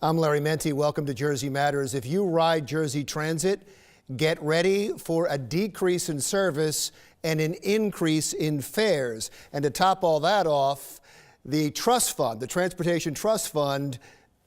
I'm Larry Menti. Welcome to Jersey Matters. If you ride Jersey Transit, get ready for a decrease in service and an increase in fares. And to top all that off, the trust fund, the Transportation Trust Fund,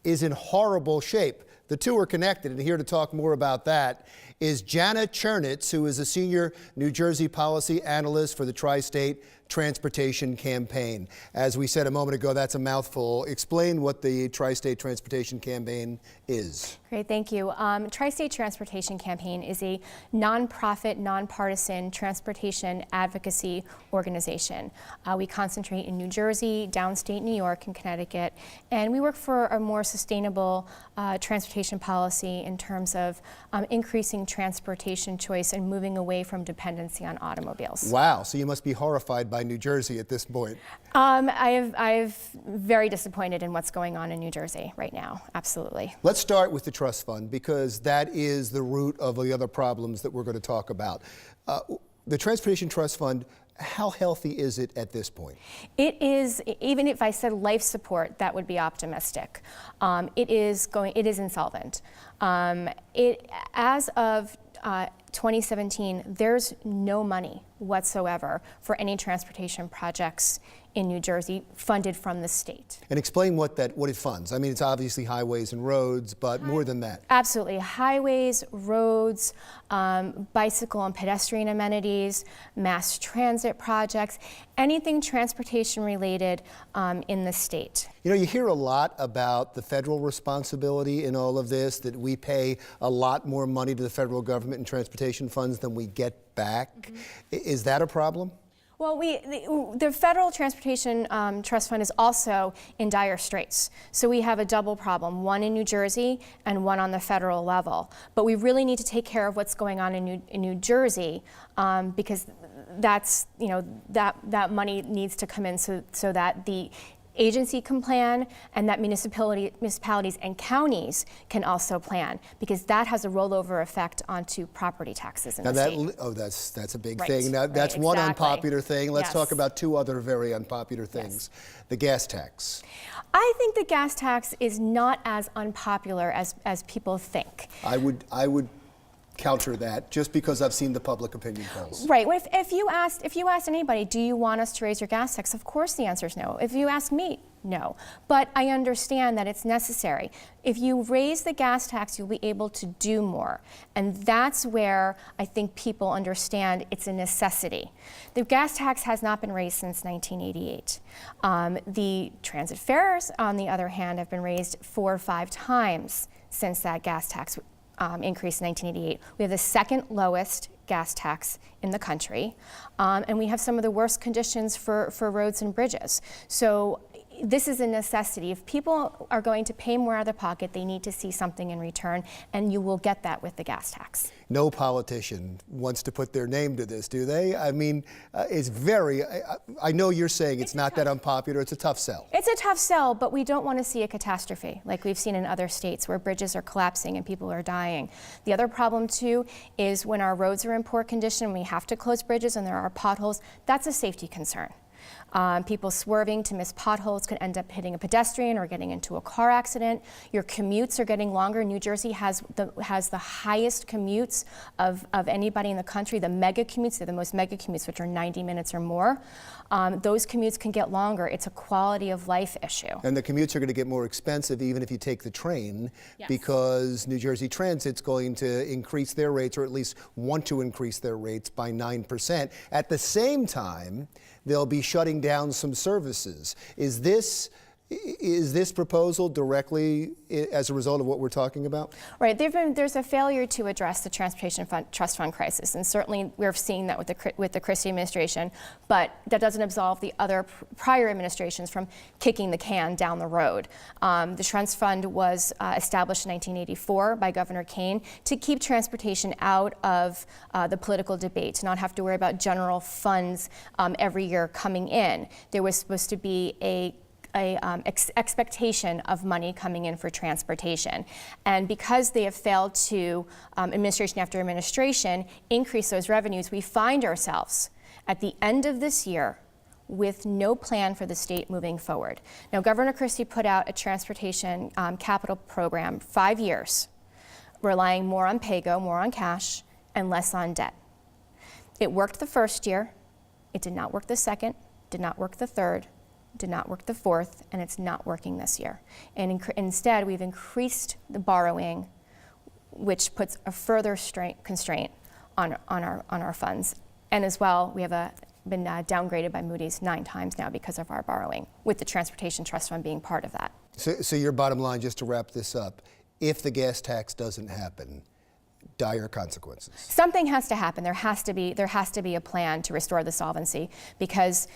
is in horrible shape. The two are connected, and here to talk more about that is Jana Chernetz, who is a senior New Jersey policy analyst for the Tri-State Transportation Campaign. As we said a moment ago, that's a mouthful. Explain what the Tri-State Transportation Campaign is. Great, thank you. Tri-State Transportation Campaign is a nonprofit, nonpartisan transportation advocacy organization. We concentrate in New Jersey, downstate New York, and Connecticut, and we work for a more sustainable transportation policy in terms of increasing transportation choice and moving away from dependency on automobiles. Wow, so you must be horrified by New Jersey at this point. I've very disappointed in what's going on in New Jersey right now, absolutely. Let's start with the trust fund, because that is the root of the other problems that we're going to talk about. The Transportation Trust Fund, how healthy is it at this point? It is, even if I said life support, that would be optimistic. It is insolvent. As of 2017, there's no money whatsoever for any transportation projects in New Jersey funded from the state. And explain what it funds. I mean, it's obviously highways and roads, but more than that. Absolutely. Highways, roads, bicycle and pedestrian amenities, mass transit projects, anything transportation related in the state. You know, you hear a lot about the federal responsibility in all of this, that we pay a lot more money to the federal government in transportation funds than we get back. Mm-hmm. Is that a problem? Well, the Federal Transportation Trust Fund is also in dire straits. So we have a double problem, one in New Jersey and one on the federal level. But we really need to take care of what's going on in New Jersey because that's, you know, that money needs to come in so that the agency can plan and that municipalities and counties can also plan, because that has a rollover effect onto property taxes in the state. Oh, that's a big thing. Now, that's one unpopular thing. Let's talk about two other very unpopular things. Yes. The gas tax. I think the gas tax is not as unpopular as people think. I would counter that, just because I've seen the public opinion polls. Right. If you asked anybody, do you want us to raise your gas tax? Of course the answer is no. If you ask me, no. But I understand that it's necessary. If you raise the gas tax, you'll be able to do more. And that's where I think people understand it's a necessity. The gas tax has not been raised since 1988. The transit fares, on the other hand, have been raised 4 or 5 times since that gas tax increase in 1988. We have the second lowest gas tax in the country, and we have some of the worst conditions for roads and bridges. So this is a necessity. If people are going to pay more out of their pocket, they need to see something in return, and you will get that with the gas tax. No politician wants to put their name to this, do they? I mean, it's very, I know you're saying it's not that unpopular, it's a tough sell. It's a tough sell, but we don't want to see a catastrophe like we've seen in other states where bridges are collapsing and people are dying. The other problem too is when our roads are in poor condition, we have to close bridges and there are potholes, that's a safety concern. People swerving to miss potholes could end up hitting a pedestrian or getting into a car accident. Your commutes are getting longer. New Jersey has the highest commutes of anybody in the country. The mega commutes, they're the most mega commutes, which are 90 minutes or more. Those commutes can get longer. It's a quality of life issue. And the commutes are going to get more expensive even if you take the train, because New Jersey Transit's going to increase their rates, or at least want to increase their rates, by 9%. At the same time, they'll be shutting down some services. Is this proposal directly as a result of what we're talking about? Right. There's a failure to address the Transportation Trust Fund crisis, and certainly we're seeing that with the Christie administration, but that doesn't absolve the other prior administrations from kicking the can down the road. The Trust Fund was established in 1984 by Governor Kane to keep transportation out of the political debate, to not have to worry about general funds every year coming in. There was supposed to be a expectation of money coming in for transportation. And because they have failed to, administration after administration, increase those revenues, we find ourselves at the end of this year with no plan for the state moving forward. Now, Governor Christie put out a transportation capital program, 5 years, relying more on pay-go, more on cash, and less on debt. It worked the first year, it did not work the second, did not work the third, did not work the fourth, and it's not working this year. And instead, we've increased the borrowing, which puts a further constraint on our funds. And as well, we have been downgraded by Moody's 9 times now because of our borrowing, with the Transportation Trust Fund being part of that. So your bottom line, just to wrap this up, if the gas tax doesn't happen, dire consequences. Something has to happen. There has to be a plan to restore the solvency, because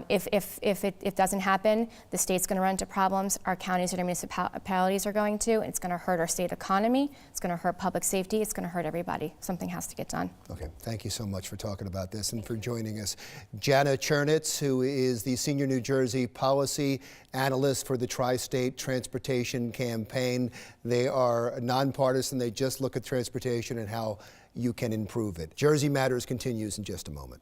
if it doesn't happen, the state's going to run into problems. Our counties and our municipalities are going to. It's going to hurt our state economy. It's going to hurt public safety. It's going to hurt everybody. Something has to get done. Okay. Thank you so much for talking about this and for joining us. Jana Chernetz, who is the Senior New Jersey Policy Analyst for the Tri-State Transportation Campaign. They are nonpartisan. They just look at transportation and how you can improve it. Jersey Matters continues in just a moment.